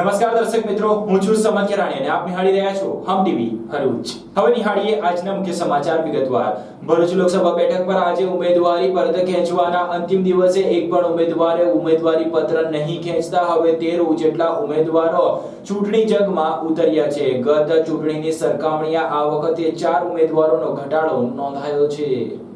નમસ્કાર દર્શક મિત્રો, હું છું સમન કેરાણી અને આપ નિહાળી રહ્યા છો હમ ટીવી ભરૂચ. હવે નિહાળીએ આજના મુખ્ય સમાચાર વિગતવાર. ભરૂચ લોકસભા બેઠક પર આજે ઉમેદવારી પરત ખેંચવાના અંતિમ દિવસે એક પણ ઉમેદવારે ઉમેદવારી પત્ર નહીં ખેંચતા હવે 13 જેટલા ઉમેદવારો ચૂંટણી જંગમાં ઉતર્યા છે. ગત ચૂંટણીની સરખામણીએ આ વખતે 4 ઉમેદવારોનો ઘટાડો નોંધાયો છે.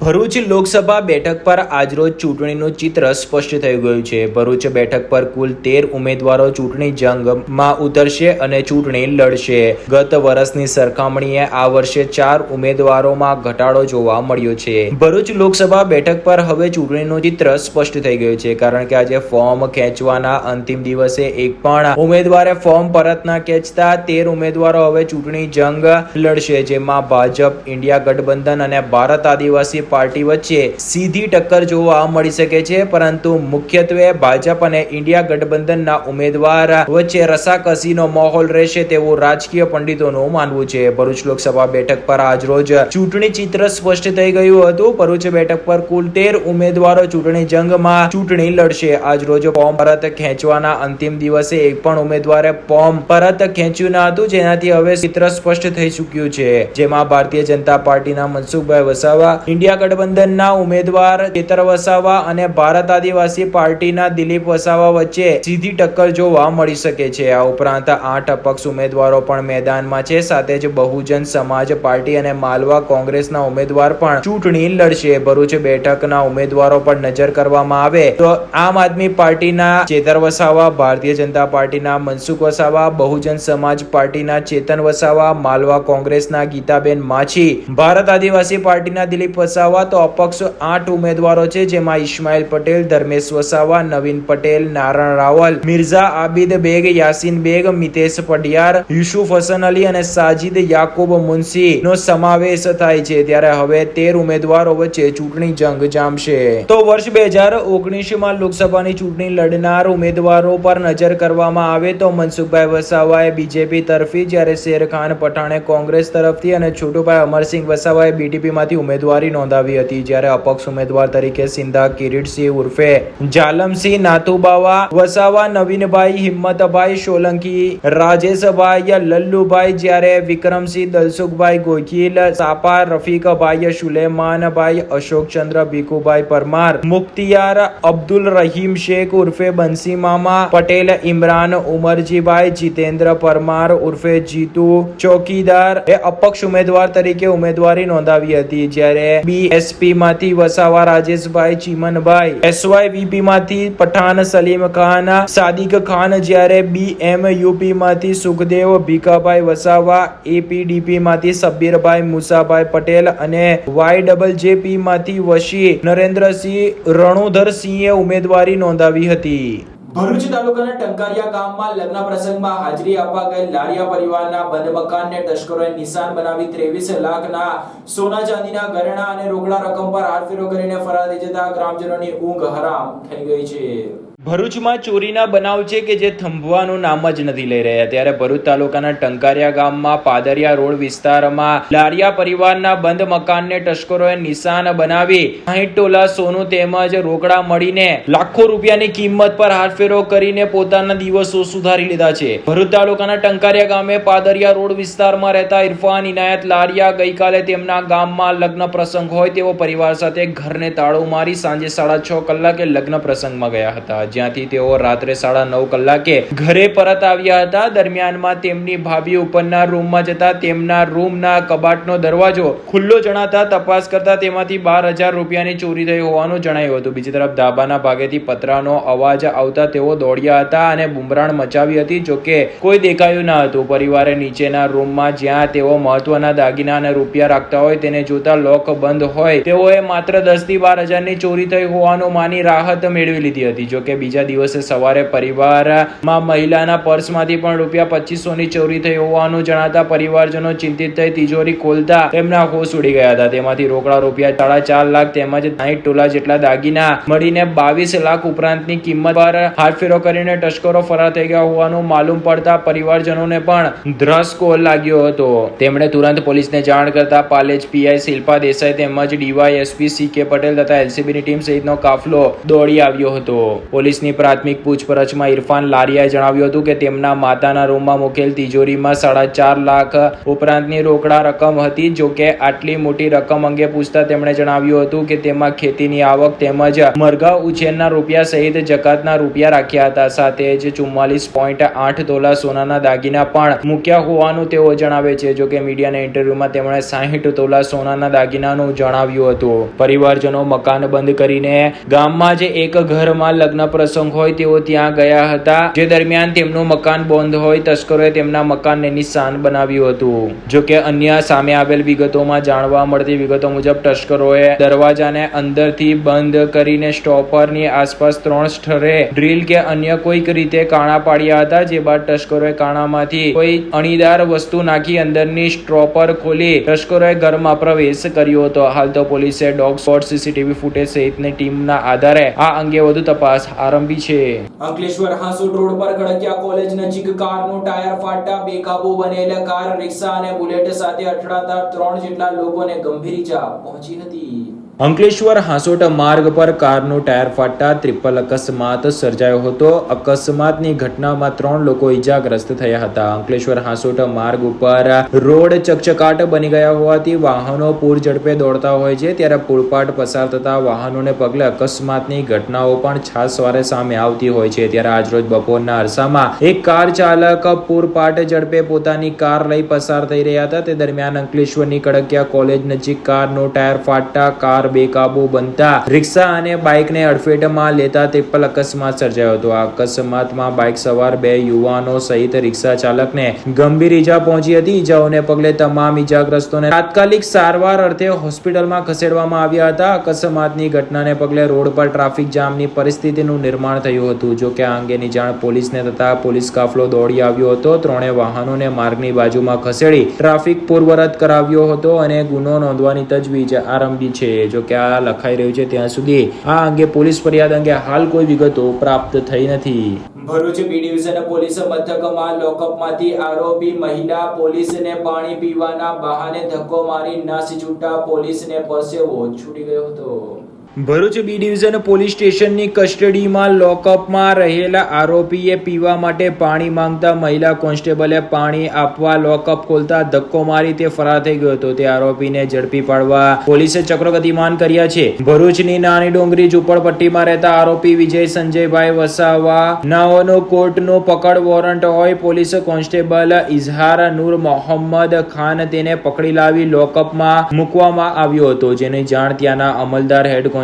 ભરૂચ લોકસભા બેઠક પર આજરોજ ચૂંટણીનું ચિત્ર સ્પષ્ટ થઈ ગયું છે. ભરૂચ બેઠક પર કુલ 13 ઉમેદવારો ચૂંટણી જંગમાં ઉતરશે અને ચૂંટણી લડશે. ગત વર્ષની સરખામણીએ આ વર્ષે 4 ઉમેદવારોમાં ઘટાડો જોવા મળ્યો છે. ભરૂચ લોકસભા બેઠક પર હવે ચૂંટણીનું ચિત્ર સ્પષ્ટ થઈ ગયું છે, કારણ કે આજે ફોર્મ ખેંચવાના અંતિમ દિવસે એક પણ ઉમેદવારે ફોર્મ પરત ના ખેંચતા 13 ઉમેદવારો હવે ચૂંટણી જંગ લડશે, જેમાં ભાજપ, ઇન્ડિયા ગઠબંધન અને ભારત આદિવાસી પાર્ટી વચ્ચે સીધી ટક્કર જોવા મળી શકે છે. પરંતુ મુખ્યત્વે ભાજપ અને ઇન્ડિયા ગઠબંધનના ઉમેદવાર વચ્ચે રસાકસીનો માહોલ રહેશે તેવું રાજકીય પંડિતોનું માનવું છે. ભરૂચ લોકસભા બેઠક પર આજરોજ ચૂંટણી ચિત્ર સ્પષ્ટ થઈ ગયું હતું. ભરૂચ બેઠક પર કુલ 13 ઉમેદવારો ચૂંટણી જંગમાં ચૂંટણી લડશે. આજરોજ ફોર્મ પરત ખેંચવાના અંતિમ દિવસે એક પણ ઉમેદવારે ફોર્મ પરત ખેંચ્યું ન હતું, જેનાથી હવે ચિત્ર સ્પષ્ટ થઈ ચૂક્યું છે. જેમાં ભારતીય જનતા પાર્ટીના મનસુખભાઈ વસાવા, ઇન્ડિયા ગઠબંધનના ઉમેદવાર ચેતર વસાવા અને ભારત આદિવાસી પાર્ટીના દિલીપ વસાવા વચ્ચે સીધી ટક્કર જોવા મળી શકે છે. આ ઉપરાંત 8 અપક્ષ ઉમેદવારો પણ મેદાનમાં છે. સાથે જ બહુજન સમાજ પાર્ટી અને માલવા કોંગ્રેસના ઉમેદવાર પણ ચૂંટણી લડશે. ભરૂચ બેઠકના ઉમેદવારો પર નજર કરવામાં આવે તો આમ આદમી પાર્ટીના ચેતર વસાવા, ભારતીય જનતા પાર્ટીના મનસુખ વસાવા, બહુજન સમાજ પાર્ટીના ચેતન વસાવા, માલવા કોંગ્રેસના ગીતાબેન માછી, ભારત આદિવાસી પાર્ટીના દિલીપ વસાવા, તો અપક્ષ 8 ઉમેદવારો છે, જેમાં ઇસ્માઇલ પટેલ, ધર્મેશ વસાવા, નવીન પટેલ, નારણ રાવલ, મિર્ઝા આબિદ બેગ, યાસીન બેગ, મિતેશ પડિયાર, યુસુફ હસન અલી અને સાજિદ યાકુબ મુનશી નો સમાવેશ થાય છે. ત્યારે હવે 13 ઉમેદવારો વચ્ચે ચૂંટણી જંગ જામશે. તો વર્ષ 2019 માં લોકસભાની ચૂંટણી લડનાર ઉમેદવારો પર નજર કરવામાં આવે તો મનસુખભાઈ વસાવાએ બીજેપી તરફી, જ્યારે શેરખાન પઠાણે કોંગ્રેસ તરફથી અને છોટુભાઈ અમરસિંહ વસાવાએ બીટીપી માંથી ઉમેદવારી નોંધાવી હતી. જ્યારે અપક્ષ ઉમેદવાર તરીકે સિંધા કિરીટસિંહ ઉર્ફે જાલમસિંહ નાથુબાવા વસાવા, નવીનભાઈ હિંમતભાઈ સોલંકી, રાજેશભાઈ લલ્લુભાઈ, જ્યારે વિક્રમસિંહ દલસુખભાઈ ગોહિલ, સાપા રફીકભાઈ સુલેમાનભાઈ, અશોકચંદ્ર ભીખુભાઈ પરમાર, મુખ્તિયાર અબ્દુલ રહીમ શેખ ઉર્ફે બંસી મામા પટેલ, ઇમરાન ઉમરજીભાઈ, જીતેન્દ્ર પરમાર ઉર્ફે જીતુ ચોકીદાર એ અપક્ષ ઉમેદવાર તરીકે ઉમેદવારી નોંધાવી હતી. જ્યારે બીએસપી માંથી વસાવા રાજેશભાઈ ચીમનભાઈ, એસવાયવીપી માંથી પઠાણ સલીમ ખાન, સાદિક ખાન, જ્યારે બીએમયુપી માંથી સુખદેવ ભીખાભાઈ વસાવા, એપીડીપી માંથી સબ્બીરભાઈ મુસાભાઈ પટેલ અને વાયડબલજેપી માંથી વશી નરેન્દ્રસિંહ રણુધરસિંહે ઉમેદવારી નોંધાવી હતી. ભરૂચ તાલુકાના ટંકારિયા ગામમાં લગ્ન પ્રસંગમાં હાજરી આપવા ગયેલ લારિયા પરિવારના બંધ મકાનને તસ્કરોએ નિશાન બનાવી 23 લાખના સોના ચાંદીના ઘરેણા અને રોકડા રકમ પર હાથફેરો કરીને ફરાર થઈ જતા ગ્રામજનોની ઊંઘ હરામ થઈ ગઈ છે. ભરૂચમાં ચોરીના બનાવ છે કે જે થંભવાનું નામ જ નથી લઈ રહ્યા. ત્યારે ભરૂચ તાલુકાના ટંકારિયા ગામમાં પાદરિયા રોડ વિસ્તારમાં લારિયા પરિવારના બંધ મકાનને તસ્કરોએ નિશાન બનાવી 60 તોલા સોનું તેમજ રોકડા મળીને લાખો રૂપિયાની કિંમત પર હાથફેરો કરીને પોતાના દિવસો સુધારી લીધા છે. ભરૂચ તાલુકાના ટંકારિયા ગામે પાદરિયા રોડ વિસ્તારમાં રહેતા ઇરફાન ઇનાયત લારિયા ગઈકાલે તેમના ગામમાં લગ્ન પ્રસંગ હોય તેવો પરિવાર સાથે ઘરને તાળું મારી સાંજે 6:30 કલાકે લગ્ન પ્રસંગમાં ગયા હતા, જ્યાંથી તેઓ રાત્રે 9:30 કલાકે ઘરે પરત આવ્યા હતા. દરમિયાનમાં તેમની ભાભી ઉપરના રૂમમાં જતા તેમના રૂમના કબાટનો દરવાજો ખુલ્લો જણાતા તપાસ કરતા તેમાંથી 12,000 રૂપિયાની ચોરી થઈ હોવાનું જણાયું હતું. બીજી તરફ ધાબાના ભાગેથી પતરાનો અવાજ આવતા તેઓ દોડ્યા હતા અને બુમરાણ મચાવી હતી, જોકે કોઈ દેખાયું ન હતું. પરિવારે નીચેના રૂમમાં જ્યાં તેઓ મહત્વના દાગીના અને રૂપિયા રાખતા હોય તેને જોતા લોક બંધ હોય તેઓએ માત્ર 10 થી 12,000 ની ચોરી થઈ હોવાનું માની રાહત મેળવી લીધી હતી. જોકે બીજા દિવસે સવારે પરિવારમાં મહિલાના પર્સમાંથી પણ રૂપિયા 2500 ની ચોરી થઈ હોવાનું જણાતા પરિવારજનો ચિંતિત થઈ તિજોરી ખોલતા તેમના હોશ ઉડી ગયા હતા. તેમાંથી રોકડા રૂપિયા 4.5 લાખ તેમજ 60 તોલા જેટલા દાગીના મળીને 22 લાખ ઉપરાંતની કિંમત પર હાથફેરો કરીને તસ્કરો ફરાર થઈ ગયા હોવાનું માલુમ પડતા પરિવારજનોને પણ ધ્રાસકો લાગ્યો હતો. તેમણે તુરંત પોલીસને જાણ કરતા પાલેજ પીઆઈ શિલ્પા દેસાઈ તેમજ ડીવાયએસપી સીકે પટેલ તથા એલસીબીની ટીમ સહિતનો કાફલો દોડી આવ્યો હતો. પોલીસ પોલીસની પ્રાથમિક પૂછપરછમાં ઇરફાન લારિયાએ જણાવ્યું હતું કે તેમના માતાના રૂમમાં મૂકેલ તિજોરીમાં 4.5 લાખ ઉપરાંતની રોકડા રકમ હતી. જોકે આટલી મોટી રકમ અંગે પૂછતા તેમણે જણાવ્યું હતું કે તેમાં ખેતીની આવક તેમજ મરઘા ઉછેરના રૂપિયા સહિત જકાતના રૂપિયા રાખ્યા હતા. સાથે જ 44.8 તોલા સોનાના દાગીના પણ મૂક્યા હોવાનું તેઓ જણાવે છે. જોકે મીડિયાના ઇન્ટરવ્યુમાં તેમણે 60 તોલા સોનાના દાગીનાનું જણાવ્યું હતું. પરિવારજનો મકાન બંધ કરીને ગામમાં જ એક ઘરમાં લગ્ન પ્રસંગ હોય તેઓ ત્યાં ગયા હતા, જે દરમિયાન તેમનું મકાન બંધ હોય તસ્કરોએ તેમના મકાનને નિશાન બનાવ્યું હતું. જોકે અન્ય સામે આવેલ વિગતોમાં જાણવા મળતી વિગતો મુજબ તસ્કરોએ દરવાજાને અંદરથી બંધ કરીને સ્ટોપરની આસપાસ 3 સ્થળે ડ્રીલ કે અન્ય કોઈક રીતે કાણા પાડ્યા હતા. જે બાદ તસ્કરોએ કાણામાંથી કોઈ અણીદાર વસ્તુ નાખી અંદરની સ્ટોપર ખોલી તસ્કરોએ ઘરમાં પ્રવેશ કર્યો હતો. હાલ તો પોલીસે ડોગ સ્પોટ, સીસીટીવી ફૂટેજ સહિતની ટીમના આધારે આ અંગે વધુ તપાસ આરંભી છે. અંકલેશ્વર હાંસોટ રોડ પર ખડકિયા કોલેજ નજીક કારનું ટાયર ફાટતા બેકાબુ બનેલ કાર, રિક્ષા અને બુલેટ સાથે અથડાતા 3 જેટલા લોકોને ગંભીર ઈજા પહોંચી હતી. અંકલેશ્વર હાંસોટ માર્ગ પર કારનું ટાયર ફાટતા ટ્રિપલ અકસ્માત સર્જાયો હતો. અકસ્માતની ઘટનામાં 3 લોકો ઈજાગ્રસ્ત થયા હતા. અંકલેશ્વર હાંસોટ માર્ગ ઉપર રોડ ચકચકાટ બની ગયા હોવાથી વાહનો પૂર ઝડપે દોડતા હોય છે, ત્યારે પૂરપાટ પસાર થતા વાહનોને પગલે અકસ્માતની ઘટનાઓ પણ છાસવારે સામે આવતી હોય છે. ત્યારે આજરોજ બપોરના અરસામાં એક કાર ચાલક પૂરપાટ ઝડપે પોતાની કાર લઈ પસાર થઈ રહ્યા હતા. તે દરમિયાન અંકલેશ્વરની ખડકિયા કોલેજ નજીક કારનું ટાયર ફાટતા કાર બેકાબુ બનતા રિક્ષા અને બાઇકને અડફેટમાં લેતા ટ્રિપલ અકસ્માત સર્જાયો હતો. આ અકસ્માતમાં બાઇક સવાર 2 યુવાનો સહિત રિક્ષા ચાલકને ગંભીર ઈજા પહોંચી હતી. ઈજાઓને પગલે તમામ ઈજાગ્રસ્તોને તાત્કાલિક સારવાર અર્થે હોસ્પિટલમાં ખસેડવામાં આવ્યા હતા. અકસ્માતની ઘટનાને પગલે રોડ પર ટ્રાફિક જામની પરિસ્થિતિનું નિર્માણ થયું હતું. જો કે આ અંગેની જાણ પોલીસને થતા પોલીસ કાફલો દોડી આવ્યો હતો. 3 વાહનોને માર્ગની બાજુમાં ખસેડી ટ્રાફિક પૂર્વવત કરાવ્યો હતો અને ગુનો નોંધવાની તજવીજ આરંભી છે. જો કે આ લખાઈ રહ્યું છે ત્યાં સુધી આ અંગે પોલીસ ફરિયાદ અંગે હાલ કોઈ વિગતો પ્રાપ્ત થઈ નથી. ભરૂચ બી ડિવિઝન પોલીસ મથકમાં લોકઅપમાંથી આરોપી મહિલા પોલીસને પાણી પીવાના બહાને ધક્કો મારી નાસી છૂટતા પોલીસને પરસેવો છૂટી ગયો હતો. ભરૂચ બી ડિવિઝન પોલીસ સ્ટેશનની કસ્ટડીમાં લોકઅપમાં રહેલા આરોપીએ પીવા માટે પાણી માંગતા મહિલા કોન્સ્ટેબલે પાણી આપવા લોકઅપ ખોલતા ધક્કો મારી તે ફરાર થઈ ગયો હતો. તે આરોપીને ઝડપી પાડવા પોલીસે ચક્રો ગતિમાન કર્યા છે. ભરૂચની નાની ડોંગરી ઝુંપડપટ્ટીમાં રહેતા આરોપી વિજય સંજયભાઈ વસાવા નાઓનો કોર્ટનો પકડ વોરંટ હોય પોલીસ કોન્સ્ટેબલ ઇઝહાર નૂર મોહમ્મદ ખાન તેને પકડી લાવી લોકઅપમાં મૂકવામાં આવ્યો હતો. જેની જાણ ત્યાંના અમલદાર હેડ કોન્સ્ટેબલ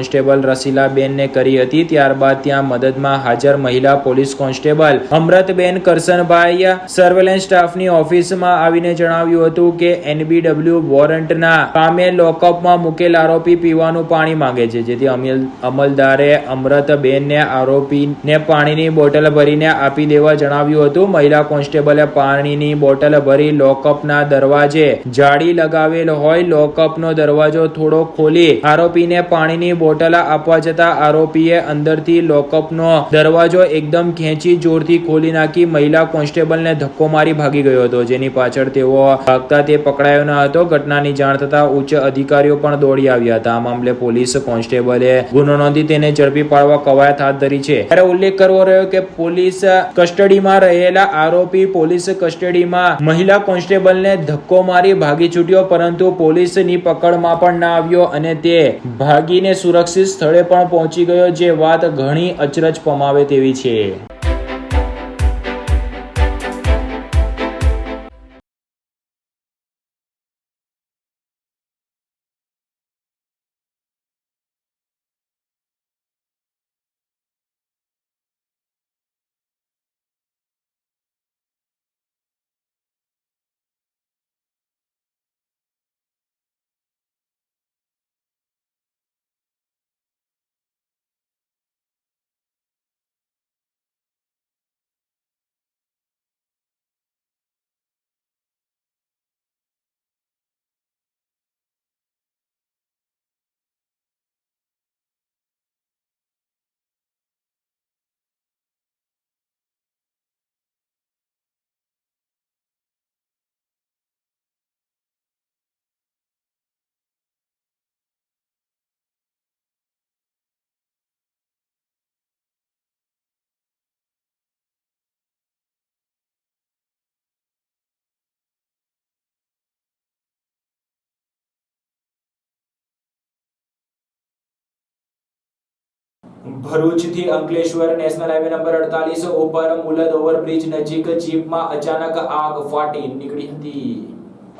રસીલાબેનને કરી હતી. ત્યારબાદ ત્યાં મદદમાં હાજર મહિલા પોલીસ કોન્સ્ટેબલ અમૃતબેન કરસનભાઈ સર્વેલન્સ સ્ટાફની ઓફિસમાં આવીને જણાવ્યું હતું કે NBW વોરંટના કામે લોકઅપમાં મૂકેલ આરોપી પીવાનું પાણી માંગે છે. જેથી અમલદારે અમૃતબેનને આરોપીને પાણીની બોટલ ભરીને આપી દેવા જણાવ્યું હતું. મહિલા કોન્સ્ટેબલે પાણીની બોટલ ભરી લોકઅપના દરવાજે જાળી લગાવેલ હોય લોકઅપનો દરવાજો થોડો ખોલી આરોપીને પાણીની બોટલ આપવા જતા આરોપીએ અંદરથી લોકઅપનો દરવાજો એકદમ ખેંચી જોરથી ખોલી નાખી મહિલા કોન્સ્ટેબલને ધક્કો મારી ભાગી ગયો હતો. જેની પાછળ તેઓ ભાગતા તે પકડાયો ન હતો. ઘટનાની જાણ થતા ઉચ્ચ અધિકારીઓ પણ દોડી આવ્યા હતા. આ મામલે પોલીસ કોન્સ્ટેબલે ગુનો નોંધી તેને ઝડપી પાડવા કવાયત હાથ ધરી છે. ત્યારે ઉલ્લેખ કરવો રહ્યો કે પોલીસ કસ્ટડીમાં રહેલા આરોપી પોલીસ કસ્ટડીમાં મહિલા કોન્સ્ટેબલને ધક્કો મારી ભાગી છૂટ્યો, પરંતુ પોલીસની પકડમાં પણ ના આવ્યો અને તે ભાગીને સુરક્ષિત સ્થળે પણ પહોંચી ગયો, જે વાત ઘણી અચરજ પમાવે તેવી છે. ભરૂચથી અંકલેશ્વર નેશનલ હાઈવે નંબર 48 ઉપર મુલદ ઓવરબ્રિજ નજીક જીપમાં અચાનક આગ ફાટી નીકળી હતી.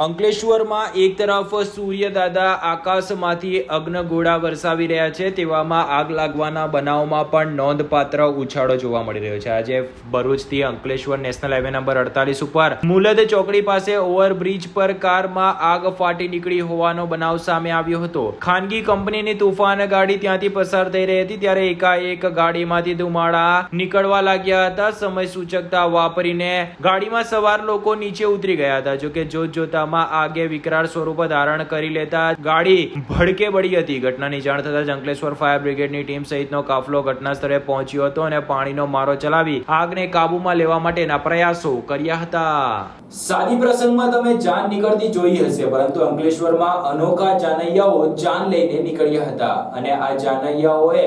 અંકલેશ્વરમાં એક તરફ સૂર્યદાદા આકાશમાંથી અગ્નિગોળા વરસાવી રહ્યા છે, તેવામાં આગ લાગવાના બનાવમાં પણ નોંધપાત્ર ઉછાળો જોવા મળી રહ્યો છે. આજે ભરૂચથી અંકલેશ્વર નેશનલ હાઈવે નંબર 48 ઉપર મુલદ ચોકડી પાસે ઓવરબ્રિજ પર કારમાં આગ ફાટી નીકળી હોવાનો બનાવ સામે આવ્યો હતો. ખાનગી કંપનીની તુફાન ગાડી ત્યાંથી પસાર થઈ રહી હતી ત્યારે એકાએક ગાડીમાંથી ધુમાડા નીકળવા લાગ્યા હતા. સમય સૂચકતા વાપરીને ગાડીમાં સવાર લોકો નીચે ઉતરી ગયા હતા. જોકે જોતજોતામાં આગે વિકરાળ સ્વરૂપ ધારણ કરી લેતા ગાડી ભડકે બળી હતી. ઘટનાની જાણ થતાં જ અંકલેશ્વર ફાયર બ્રિગેડની ટીમ સહિતનો કાફલો ઘટના સ્થળે પહોંચ્યો હતો અને પાણીનો મારો ચલાવી આગને કાબૂમાં લેવા માટેના પ્રયાસો કર્યા હતા. સાદી પ્રસંગમાં તમે જાન નીકળતી જોઈ હશે, પરંતુ અંકલેશ્વરમાં અનોખા જાનૈયાઓ જાન લઈને નીકળ્યા હતા અને આ જાનૈયાઓએ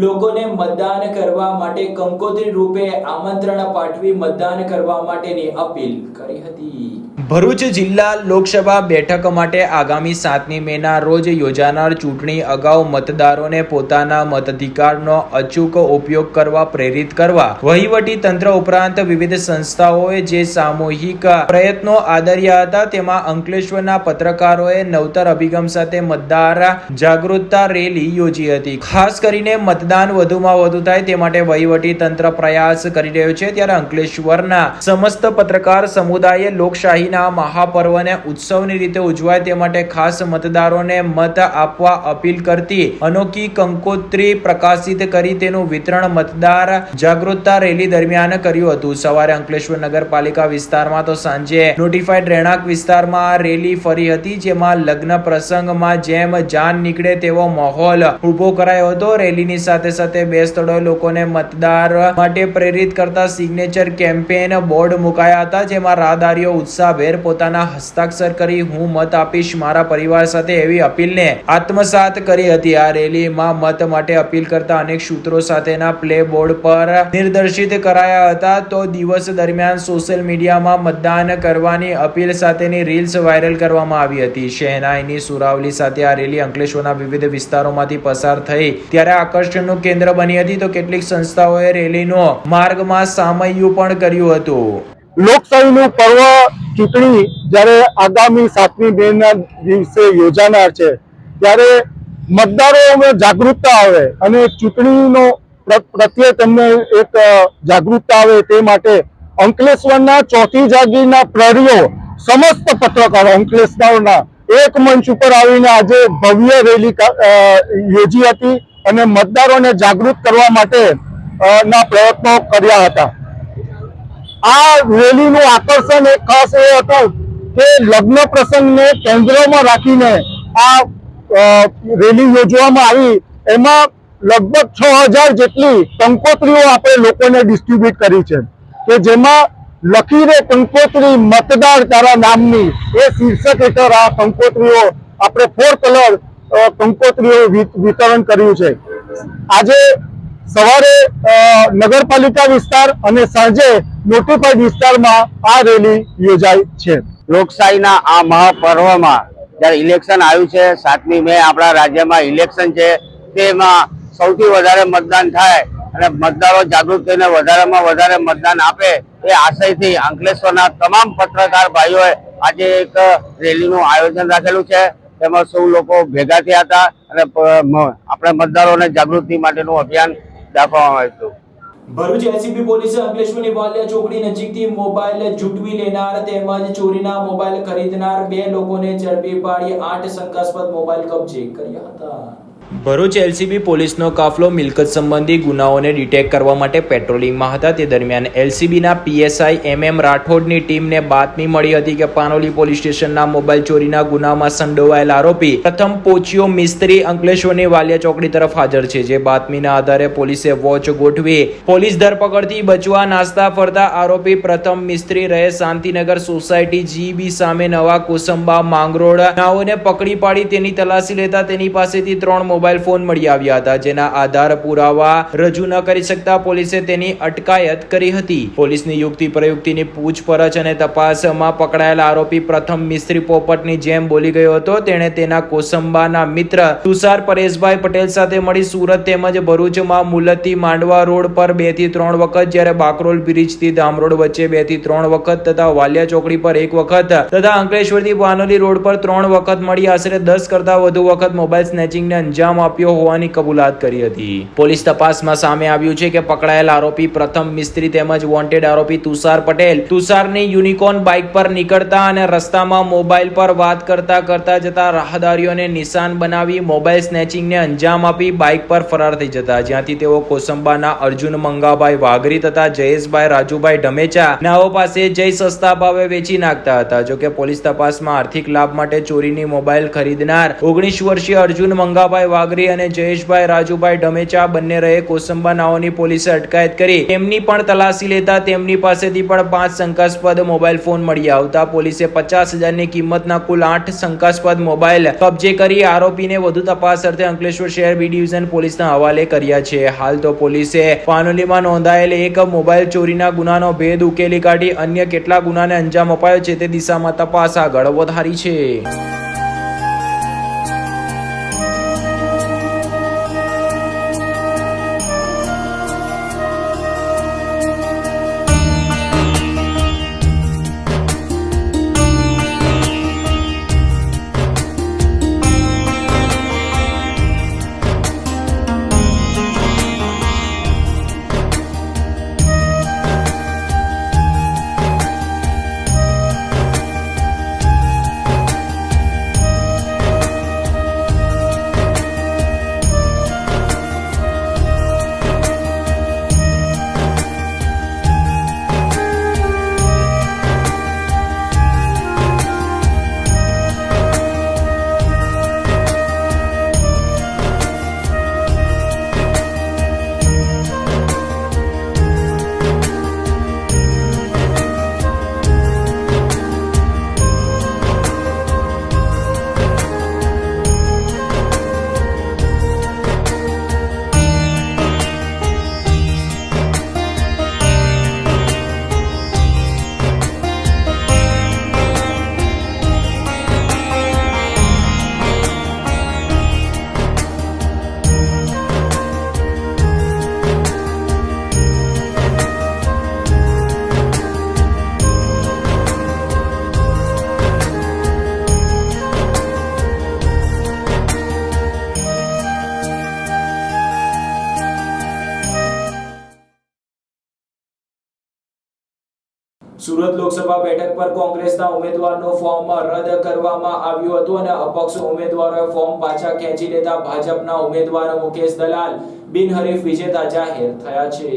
લોકોને મતદાન કરવા માટે કંકોત્રી રૂપે આમંત્રણ પાઠવી મતદાન કરવા માટેની અપીલ કરી હતી. ભરૂચ જિલ્લા લોકસભા બેઠક માટે આગામી 7મી મેના રોજ યોજાનાર ચૂંટણી અગાઉ મતદારોને પોતાના મતાધિકારનો અચૂક ઉપયોગ કરવા પ્રેરિત કરવા વહીવટી તંત્ર ઉપરાંત વિવિધ સંસ્થાઓએ જે સામૂહિક પ્રયત્નો આદર્યા હતા, તેમાં અંકલેશ્વરના પત્રકારોએ નવતર અભિગમ સાથે મતદાર જાગૃતતા રેલી યોજી હતી. ખાસ કરીને મતદાન વધુમાં વધુ થાય તે માટે વહીવટી તંત્ર પ્રયાસ કરી રહ્યો છે. ત્યારે અંકલેશ્વરના સમસ્ત પત્રકાર સમુદાયે લોકશાહીના મહાપર્વને ઉત્સવની રીતે ઉજવાય તે માટે ખાસ મતદારોને મત આપવા અપીલ કરતી અનોખી કંકોત્રી પ્રકાશિત કરી તેનું વિતરણ મતદાર જાગૃતતા રેલી દરમિયાન કર્યું હતું. સવારે અંકલેશ્વર નગરપાલિકા વિસ્તારમાં તો સાંજે નોટિફાઈડ રહેણાંક વિસ્તારમાં આ રેલી ફરી હતી, જેમાં લગ્ન પ્રસંગમાં જેમ જાન નીકળે તેવો માહોલ ઉભો કરાયો હતો. રેલીની સાથે સાથે બે સ્થળોએ લોકોને મતદાર માટે પ્રેરિત કરતા સિગ્નેચર કેમ્પેન બોર્ડ મુકાયા હતા, જેમાં રાહદારીઓ ઉત્સાહભેર પોતાના હસ્તાક્ષર કરી હું મત આપીશ મારા પરિવાર સાથે એવી અપીલને આત્મસાત કરી હતી. આ રેલીમાં મત માટે અપીલ કરતા અનેક સૂત્રો સાથેના પ્લે બોર્ડ પર નિર્દેશિત કરાયા હતા. તો દિવસ દરમિયાન સોશિયલ મીડિયામાં મતદાન કરવાની અપીલ સાથેની રીલ્સ વાયરલ કરવામાં આવી હતી. શહેનાઈની સુરાવલી સાથે આ રેલી અંકલેશ્વરના વિવિધ વિસ્તારોમાંથી પસાર થઈ ત્યારે આકર્ષણનું કેન્દ્ર બની હતી. તો કેટલીક સંસ્થાઓએ રેલીનો માર્ગમાં સામૈયું પણ કર્યું હતું. લોકશાહીનું પર્વ ચૂંટણી જ્યારે આગામી 7મી મેના દિવસે યોજાનાર છે, ત્યારે મતદારોમાં જાગૃતતા આવે અને ચૂંટણીનો પ્રત્યે તેમને એક જાગૃતતા આવે તે માટે અંકલેશ્વરના ચોથી જાગીરના પ્રહરીઓ સમસ્ત પત્રકારો અંકલેશ્વરના એક મંચ ઉપર આવીને આજે ભવ્ય રેલી યોજી હતી અને મતદારોને જાગૃત કરવા માટે ના પ્રયત્નો કર્યા હતા. આ રેલીનું આકર્ષણ એક ખાસ એ હતું કે લગ્ન પ્રસંગને કેન્દ્રમાં રાખીને આ રેલી યોજવામાં આવી. એમાં લગભગ 6000 જેટલી કંકોત્રીઓ આપણે લોકોને ડિસ્ટ્રીબ્યુટ કરી છે, કે જેમાં લખી રે કંકોત્રી મતદાર તારા નામની એ શીર્ષક હેઠળ આ કંકોત્રીઓ આપણે 4 કલર કંકોત્રીઓ વિતરણ કર્યું છે. આજે સવારે નગરપાલિકા વિસ્તાર અને સાંજે નોટિફાઈડ વિસ્તારમાં આ રેલી યોજાઈ છે. લોકશાહીના આ મહાપર્વમાં જ્યારે ઇલેક્શન આવ્યું છે, 7મી મે આપણા રાજ્યમાં ઇલેક્શન છે, તેમાં સૌથી વધારે મતદાન થાય અને મતદારો જાગૃત થઈને વધારેમાં વધારે મતદાન આપે એ આશયથી અંકલેશ્વરના તમામ પત્રકાર ભાઈઓએ આજે એક રેલીનું આયોજન રાખેલું છે. તેમાં સૌ લોકો ભેગા થયા હતા અને આપણે મતદારોને જાગૃતિ માટેનું અભિયાન દાખવવામાં આવ્યું હતું. ભરૂચ એલસીબી પોલીસે અંકલેશ્વરની વાલિયા ચોકડી નજીકથી મોબાઈલ ઝૂંટવી લેનાર તેમજ ચોરીના મોબાઈલ ખરીદનાર 2 લોકોને ઝડપી પાડી 8 શંકાસ્પદ મોબાઈલ કબજે કર્યા હતા. ભરૂચ એલસીબી પોલીસનો કાફલો મિલકત સંબંધી ગુનાઓને ડિટેક્ટ કરવા માટે પેટ્રોલિંગમાં હતા. તે દરમિયાન એલસીબીના પીએસઆઈ MM રાઠોડની ટીમને બાતમી મળી હતી કે પાનોલી પોલીસ સ્ટેશનના મોબાઈલ ચોરીના ગુનામાં સંડોવાયેલ આરોપી પ્રથમ પોચિયો મિસ્ત્રી અંકલેશ્વરની વાલિયા ચોકડી તરફ હાજર છે. જે બાતમીના આધારે પોલીસે વોચ ગોઠવી પોલીસ ધરપકડથી બચવા નાસ્તા ફરતા આરોપી પ્રથમ મિસ્ત્રી રહે શાંતિનગર સોસાયટી GB સામે નવા કોસંબા માંગરોળ નાઓને પકડી પાડી તેની તલાશી લેતા તેની પાસેથી 3 મોબાઈલ ફોન મળી આવ્યા હતા, જેના આધાર પુરાવા રજૂ ન કરી શકતા પોલીસે તેની અટકાયત કરી હતી. પોલીસની યુક્તિ પ્રયુક્તિની પૂછપરછ અને તપાસમાં પકડાયેલા આરોપી પ્રથમ મિસ્ત્રી પોપટની જેમ બોલી ગયો હતો. તેણે તેના કોસંબાના મિત્ર તુષાર પરેશભાઈ પટેલ સાથે મળી સુરત તેમજ ભરૂચમાં મુલતી માંડવા રોડ પર 2 થી 3 વખત, જ્યારે બાકરોલ બ્રિજથી ધામરોડ વચ્ચે 2 થી 3 વખત તથા વાલિયા ચોકડી પર 1 વખત તથા અંકલેશ્વરથી પાનોલી રોડ પર 3 વખત મળી આશરે 10 કરતા વધુ વખત મોબાઈલ સ્નેચિંગને અંજામ આપ્યો હોવાની કબૂલાત કરી હતી. પોલીસ તપાસમાં સામે આવ્યું છે કે પકડાયેલા આરોપી પ્રથમ મિસ્ત્રી તેમજ વોન્ટેડ આરોપી તુષાર પટેલ તુષારની યુનિકોર્ન બાઇક પર નીકળતા અને રસ્તામાં મોબાઈલ પર વાત કરતા જતા રાહદારીઓને નિશાન બનાવી મોબાઈલ સ્નેચિંગને અંજામ આપી બાઇક પર ફરાર થઈ જતા, જ્યાંથી તેઓ કોસંબાના અર્જુન મંગાભાઈ વાઘરી તથા જયેશભાઈ રાજુભાઈ ઢમેચા નાઓ પાસે જઈ સસ્તા ભાવે વેચી નાખતા હતા. જોકે પોલીસ તપાસમાં આર્થિક લાભ માટે ચોરીની મોબાઈલ ખરીદનાર 19 વર્ષીય અર્જુન મંગાભાઈ વાઘરી અને જયેશભાઈ રાજુભાઈ ઢમેચા બંને રહે કોસંબા નાઓની પોલીસે અટકાયત કરી તેમની પણ તલાશી લેતા તેમની પાસેથી પણ 5 શંકાસ્પદ મોબાઈલ ફોન મળી આવતા પોલીસે 50,000ની કિંમતના કુલ 8 શંકાસ્પદ મોબાઈલ કબજે કરી આરોપીને વધુ તપાસ અર્થે અંકલેશ્વર શહેર બી ડિવિઝન પોલીસના હવાલે કર્યા છે. હાલ તો પોલીસે પાનોલીમાં નોંધાયેલ એક મોબાઈલ ચોરીના ગુનાનો ભેદ ઉકેલી કાઢી અન્ય કેટલા ગુનાને અંજામ અપાયો છે તે દિશામાં તપાસ આગળ વધારી છે. સુરત લોકસભા બેઠક પર કોંગ્રેસના ઉમેદવારનું ફોર્મ રદ કરવામાં આવ્યું હતું અને અપક્ષ ઉમેદવારોએ ફોર્મ પાછા ખેંચી લેતા ભાજપના ઉમેદવાર મુકેશ દલાલ બિનહરીફ વિજેતા જાહેર થયા છે.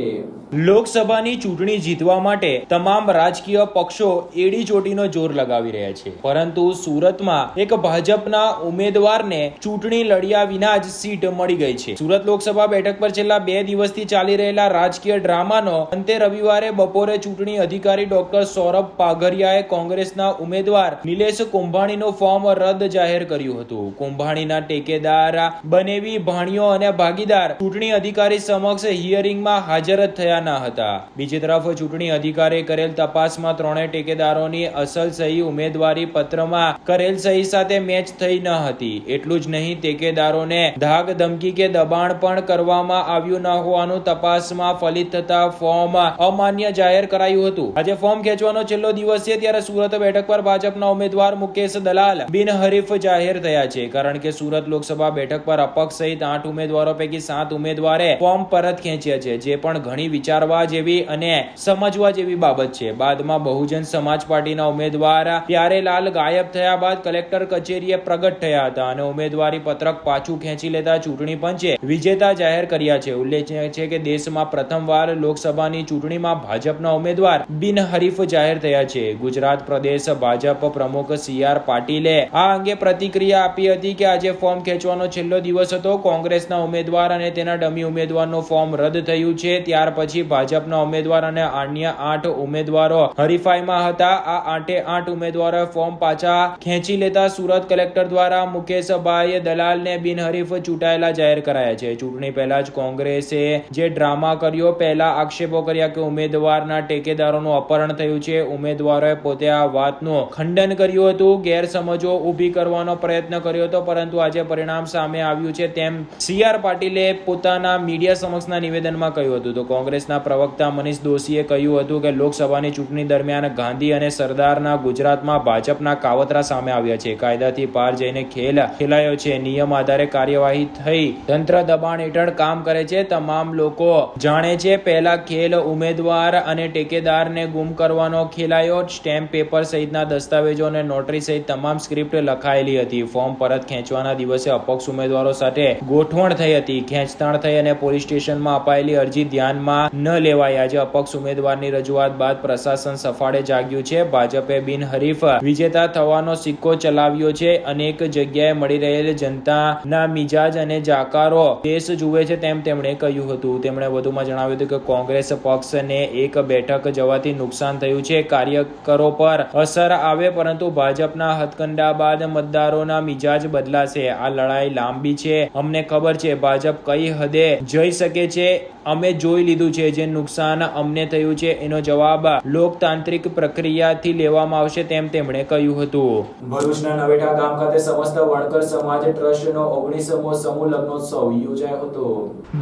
લોકસભાની ચૂંટણી જીતવા માટે તમામ રાજકીય પક્ષો એડી ચોટીનો જોર લગાવી રહ્યા છે, પરંતુ સુરતમાં એક ભાજપના ઉમેદવારને ચૂંટણી લડ્યા વિના જ સીટ મળી ગઈ છે. સુરત લોકસભા બેઠક પર છેલ્લા 2 દિવસથી ચાલી રહેલા રાજકીય ડ્રામાનો અંતે રવિવારે બપોરે ચૂંટણી અધિકારી ડોક્ટર સૌરભ પાઘરિયાએ કોંગ્રેસના ઉમેદવાર નિલેશ કુંભાણીનું ફોર્મ રદ જાહેર કર્યું હતું. કુંભાણીના ટેકેદાર બનેવી ભાણીઓ અને ભાગીદાર ચૂંટણી અધિકારી સમક્ષ હિયરિંગમાં હાજર જ થયા ન હતા. બીજી તરફ ચૂંટણી અધિકારીએ કરેલ તપાસમાં 3 ટેકેદારોની અસલ સહી ઉમેદવારી પત્રમાં કરેલ સહી સાથે મેચ થઈ ન હતી. એટલું જ નહીં, ટેકેદારોને ધાક ધમકી કે દબાણ પણ કરવામાં આવ્યું ન હોવાનું તપાસમાં ફલિત થતા ફોર્મ અમાન્ય જાહેર કરાયું હતું. આજે ફોર્મ ખેંચવાનો છેલ્લો દિવસ છે, ત્યારે સુરત બેઠક પર ભાજપના ઉમેદવાર મુકેશ દલાલ બિનહરીફ જાહેર થયા છે, કારણ કે સુરત લોકસભા બેઠક પર અપક્ષ સહિત 8 ઉમેદવારો પૈકી 7 ઉમેદવારે ફોર્મ પરત ખેંચ્યા છે, જે પણ ઘણી વિચારવા જેવી અને સમજવા જેવી બાબત છે. બાદમાં બહુજન સમાજ પાર્ટીના ઉમેદવાર પ્યારેલાલ ગાયબ થયા બાદ કલેક્ટર કચેરીએ પ્રગટ થયા હતા અને ઉમેદવારી પત્રક પાછું ખેંચી લેતા ચૂંટણી પંચે વિજેતા જાહેર કર્યા છે. ઉલ્લેખનીય છે કે દેશમાં પ્રથમવાર લોકસભાની ચૂંટણીમાં ભાજપના ઉમેદવાર બિનહરીફ જાહેર થયા છે. ગુજરાત પ્રદેશ ભાજપ પ્રમુખ CR પાટીલે આ અંગે પ્રતિક્રિયા આપી હતી કે આજે ફોર્મ ખેંચવાનો છેલ્લો દિવસ હતો. કોંગ્રેસના ઉમેદવાર અને તેના ડમી ઉમેદવારનું ફોર્મ રદ થયું છે, ત્યાર પછી પછી ભાજપના ઉમેદવાર અને અન્ય 8 ઉમેદવારો હરીફાઈમાં હતા. આ 8 ઉમેદવારોએ ફોર્મ પાછા ખેંચી લેતા સુરત કલેક્ટર દ્વારા મુકેશભાઈ દલાલને બિનહરીફ ચૂંટાયેલા જાહેર કરાયા છે. ચૂંટણી પહેલા જ કોંગ્રેસે જે ડ્રામા કર્યો, પહેલા આક્ષેપો કર્યા કે ઉમેદવારના ટેકેદારોનું અપહરણ થયું છે. ઉમેદવારોએ પોતે આ વાતનું ખંડન કર્યું હતું, ગેરસમજો ઊભી કરવાનો પ્રયત્ન કર્યો હતો, પરંતુ આજે પરિણામ સામે આવ્યું છે તેમ CR પાટીલે પોતાના મીડિયા સમક્ષના નિવેદનમાં કહ્યું હતું. તો કોંગ્રેસના પ્રવક્તા મનીષ દોશીએ કહ્યું હતું કે લોકસભાની ચૂંટણી દરમિયાન ગાંધી અને સરદારના ગુજરાતમાં ભાજપના કાવતરા સામે આવ્યા છે. કાયદાથી પાર જઈને ખેલ ખેલાયો છે. નિયમ આધારે કાર્યવાહી થઈ. તંત્ર દબાણ હેઠળ કામ કરે છે. તમામ લોકો જાણે છે. પહેલા ખેલ ઉમેદવાર અને ટેકેદારને ગુમ કરવાનો ખેલાયો. સ્ટેમ્પ પેપર સહિતના દસ્તાવેજો અને નોટરી સહિત તમામ સ્ક્રિપ્ટ લખાયેલી હતી. ફોર્મ પરત ખેંચવાના દિવસે અપક્ષ ઉમેદવારો સાથે ગોઠવણ થઈ હતી. ખેંચતાણ થઈ અને પોલીસ સ્ટેશનમાં અપાયેલી અરજી ધ્યાનમાં ન લેવાઈ. આજે અપક્ષ ઉમેદવારની રજૂઆત બાદ પ્રશાસન સફાળે જાગ્યું છે. ભાજપે બિનહરીફ વિજેતા થવાનો સિક્કો ચલાવ્યો છે. અનેક જગ્યાએ મળી રહેલ જનતાના મિજાજ અને જાકારો દેશ જુએ છે તેમ તેમણે કહ્યું હતું. તેમણે વધુમાં જણાવ્યું હતું કે કોંગ્રેસ પક્ષને એક બેઠક જવાથી નુકસાન થયું છે. કાર્યકરો પર અસર આવે, પરંતુ ભાજપના હથકંડા બાદ મતદારોના મિજાજ બદલાશે. આ લડાઈ લાંબી છે. અમને ખબર છે ભાજપ કઈ હદે જઈ શકે છે. અમે જોઈ લીધું છે. જે નુકસાન અમને થયું છે એનો જવાબ લોકતાંત્રિક પ્રક્રિયાથી લેવામાં આવશે તેમ તેમણે કહ્યું હતું. ભરૂચના નવેઠા ગામ ખાતે સમસ્ત વણકર સમાજ ટ્રસ્ટનો 19મો સમૂહ લગ્નોત્સવ યોજાયો હતો.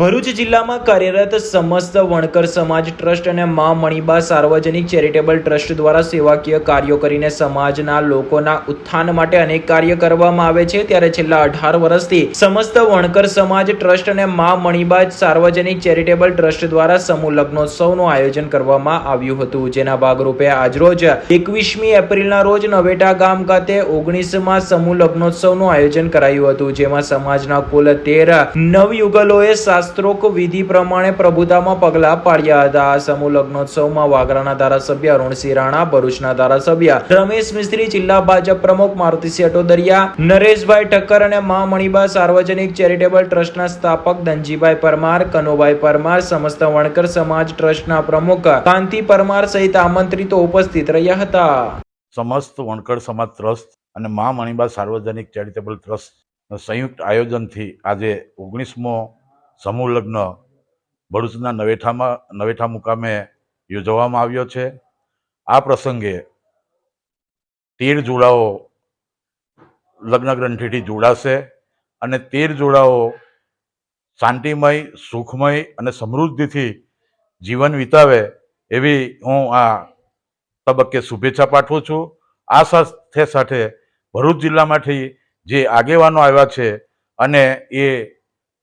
ભરૂચ જિલ્લામાં કાર્યરત સમસ્ત વણકર સમાજ ટ્રસ્ટ અને મા મણિબા સાર્વજનિક ચેરિટેબલ ટ્રસ્ટ દ્વારા સેવાકીય કાર્યો કરીને સમાજના લોકોના ઉત્થાન માટે અનેક કાર્ય કરવામાં આવે છે. ત્યારે છેલ્લા 18 વર્ષથી સમસ્ત વણકર સમાજ ટ્રસ્ટ અને મા મણિબા સાર્વજનિક ચેરિટેબલ ટ્રસ્ટ દ્વારા સમૂહ લગ્નોત્સવનું આયોજન કરવામાં આવ્યું હતું. જેના ભાગરૂપે આજરોજ 21મી એપ્રિલના રોજ નવેઠા ગામ ખાતે 19મા સમૂહ લગ્નોત્સવનું આયોજન કરાયું હતું. જેમાં સમાજના કુલ 13 નવયુગલોએ શાસ્ત્રોક્ત વિધિ પ્રમાણે પ્રભુતામાં પગલા પાડ્યા હતા. આ સમૂહ લગ્નોત્સવમાં વાગરાના ધારાસભ્ય અરુણસિંહ રાણા, ભરૂચના ધારાસભ્ય રમેશ મિસ્ત્રી, જિલ્લા ભાજપ પ્રમુખ મારુતિસિંહ અટોદરિયા, નરેશભાઈ ઠક્કર અને મા મણિબા સાર્વજનિક ચેરિટેબલ ટ્રસ્ટના સ્થાપક ધનજીભાઈ પરમાર, કનુભાઈ પરમાર, સમસ્ત વણકર સમાજ ટ્રસ્ટના પ્રમુખ કાંતિ પરમાર સહિત આમંત્રિતો ઉપસ્થિત રહ્યા હતા. સમસ્ત વણકર સમાજ ટ્રસ્ટ અને મા મણિબા સાર્વજનિક ચેરિટેબલ ટ્રસ્ટ સંયુક્ત આયોજનથી આજે 19મો સમૂહ લગ્ન ભરૂચના નવેઠા મુકામે યોજવામાં આવ્યો છે. આ પ્રસંગે 13 જોડાઓ લગ્ન ગ્રંથિથી જોડાશે અને 13 જોડાઓ શાંતિમય, સુખમય અને સમૃદ્ધિથી જીવન વિતાવે એવી હું આ તબક્કે શુભેચ્છા પાઠવું છું. આ સાથે સાથે ભરૂચ જિલ્લામાંથી જે આગેવાનો આવ્યા છે અને એ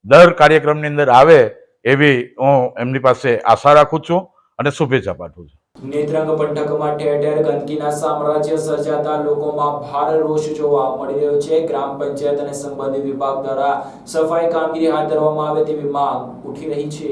દર કાર્યક્રમની અંદર આવે એવી હું એમની પાસે આશા રાખું છું અને શુભેચ્છા પાઠવું છું. નેત્રંગ પંથકમાં ઠેર ઠેર ગંદકીના સામ્રાજ્ય સર્જાતા લોકોમાં ભારે રોષ જોવા મળી રહ્યો છે. ગ્રામ પંચાયત અને સંબંધિત વિભાગ દ્વારા સફાઈ કામગીરી હાથ ધરવામાં આવે તેવી માંગ ઉઠી રહી છે.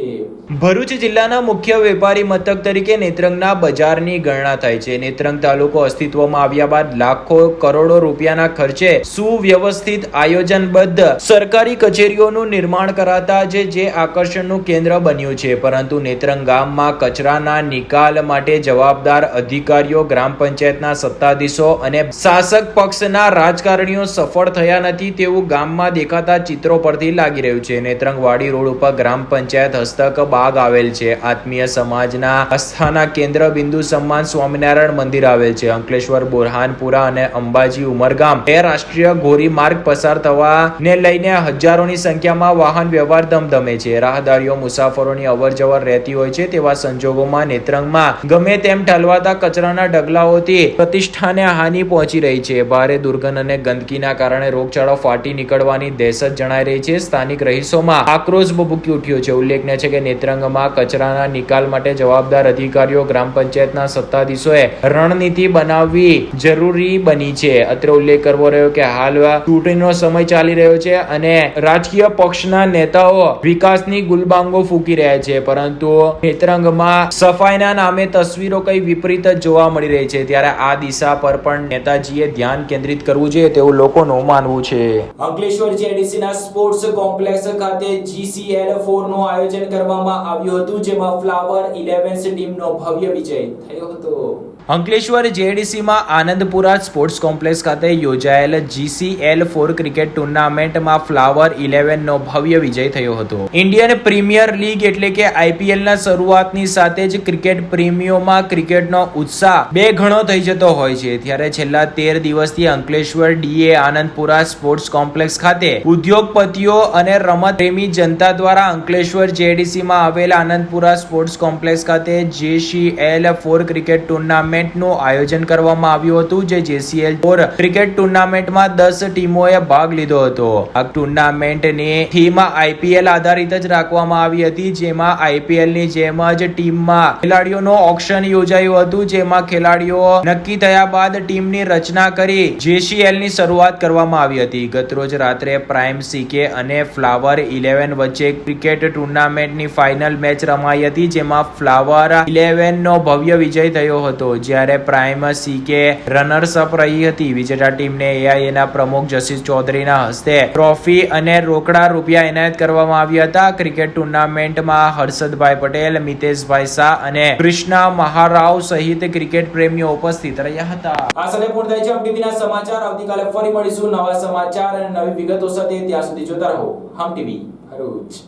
ભરૂચ જિલ્લાના મુખ્ય વેપારી મથક તરીકે નેત્રંગના બજારની ગણના થાય છે. નેત્રંગ તાલુકો અસ્તિત્વમાં આવ્યા બાદ લાખો કરોડો રૂપિયાના ખર્ચે સુવ્યવસ્થિત આયોજનબદ્ધ સરકારી કચેરીઓનું નિર્માણ કરાતા જે આકર્ષણનું કેન્દ્ર બન્યું છે. પરંતુ નેત્રંગ ગામમાં કચરાના નિકાલ માટે જવાબદાર અધિકારીઓ, ગ્રામ પંચાયતના સત્તાધીશો અને શાસક પક્ષના રાજકારણીઓ સફળ થયા નથી તેવું ગામમાં દેખાતા ચિત્રો પરથી લાગી રહ્યું છે. નેત્રંગ વાડી રોડ ઉપર ગ્રામ પંચાયત હસ્તક બાગ આવેલ છે. આત્મીય સમાજના આસ્થાના કેન્દ્ર બિંદુ સન્માન સ્વામિનારાયણ મંદિર આવેલ છે. અંકલેશ્વર, બોરહાનપુરા અને અંબાજી ઉમરગામ એ રાષ્ટ્રીય ધોરી માર્ગ પસાર થવાને લઈને હજારોની સંખ્યામાં વાહન વ્યવહાર ધમધમે છે. રાહદારીઓ, મુસાફરોની અવરજવર રહેતી હોય છે. તેવા સંજોગોમાં નેત્રંગમાં ગમે તેમ ઠલવાતા કચરાના ઢગલાઓથી પ્રતિષ્ઠાને હાનિ પહોંચી રહી છે. ભારે દુર્ગંધ અને ગંદકીના કારણે રોગચાળો ફાટી નીકળવાની દહેશત જણાઈ રહી છે. સ્થાનિક રહીશોમાં આક્રોશ ભભૂકી ઉઠ્યો છે. ઉલ્લેખનીય છે કે નેત્રંગમાં કચરાના નિકાલ માટે જવાબદાર અધિકારીઓ, ગ્રામ પંચાયતના સત્તાધીશોએ રણનીતિ બનાવવી જરૂરી બની છે. અત્રે ઉલ્લેખ કરવો રહ્યો કે હાલ ચૂંટણીનો સમય ચાલી રહ્યો છે અને રાજકીય પક્ષના નેતાઓ વિકાસની ગુલબાંગો ફૂંકી રહ્યા છે, પરંતુ નેત્રંગમાં સફાઈના નામે તસવીરો કઈ વિપરીત જ જોવા મળી રહી છે, ત્યારે આ દિશા પર પણ નેતાજીએ ધ્યાન કેન્દ્રિત કરવું જોઈએ તેવું લોકોનું માનવું છે. અંકલેશ્વર જેડીસી ના સ્પોર્ટ્સ કોમ્પ્લેક્સ ખાતે GCL4 નું આયોજન કરવામાં આવ્યું હતું, જેમાં ફ્લાવર 11 ટીમનો ભવ્ય વિજય થયો હતો. અંકલેશ્વર જેડીસીમાં આનંદપુરા સ્પોર્ટ્સ કોમ્પ્લેક્સ ખાતે યોજાયેલ GCL4 ક્રિકેટ ટુર્નામેન્ટમાં ફ્લાવર 11 નો ભવ્ય વિજય થયો હતો. ઇન્ડિયન પ્રીમિયર લીગ એટલે કે IPL ના શરૂઆતની સાથે જ ક્રિકેટ પ્રેમીઓમાં ક્રિકેટનો ઉત્સાહ બે ગણો થઈ જતો હોય છે, ત્યારે છેલ્લા 13 દિવસથી Ankleshwar DA Anandpura sports complex ખાતે ઉદ્યોગપતિઓ અને રમત પ્રેમી જનતા દ્વારા અંકલેશ્વર જેડીસીમાં આવેલ આનંદપુરા સ્પોર્ટ્સ કોમ્પ્લેક્સ ખાતે GCL4 ક્રિકેટ ટુર્નામેન્ટ નું આયોજન કરવામાં આવ્યું હતું, જે GCL4 ક્રિકેટ ટુર્નામેન્ટમાં 10 ટીમોએ ભાગ લીધો હતો. આ ટુર્નામેન્ટની થીમ IPL આધારિત જ રાખવામાં આવી હતી, જેમાં IPL ની જેમ જ ટીમમાં ખેલાડીઓનો ઓક્શન યોજાયું હતું, જેમાં ખેલાડીઓ નક્કી થયા બાદ ટીમની રચના કરી GCL ની શરૂઆત કરવામાં આવી હતી. ગતરોજ રાત્રે પ્રાઇમ CK અને ફ્લાવર 11 વચ્ચે ક્રિકેટ ટુર્નામેન્ટની ફાઇનલ મેચ રમાઈ હતી, જેમાં ફ્લાવર 11 નો ભવ્ય વિજય થયો હતો, જ્યારે પ્રાઇમ CK રનર્સ અપ રહી હતી. વિજેતા ટીમને AIA ના પ્રમુખ જસીસ ચૌધરીના હસ્તે ટ્રોફી અને રોકડા રૂપિયા એનાયત કરવામાં આવ્યા હતા. ક્રિકેટ ટુર્નામેન્ટમાં હર્ષદભાઈ પટેલ, મિતેશભાઈ શાહ અને કૃષ્ણા મહારાવ સહિત ક્રિકેટ પ્રેમીઓ ઉપસ્થિત રહ્યા હતા. આ સાથે પૂર્ણ થાય છે હમ ટીવી ના સમાચાર. આવતીકાલે ફરી મળીશું નવા સમાચાર અને નવી વિગતો સાથે. ત્યાં સુધી જોતા રહો હમ ટીવી ભરૂચ.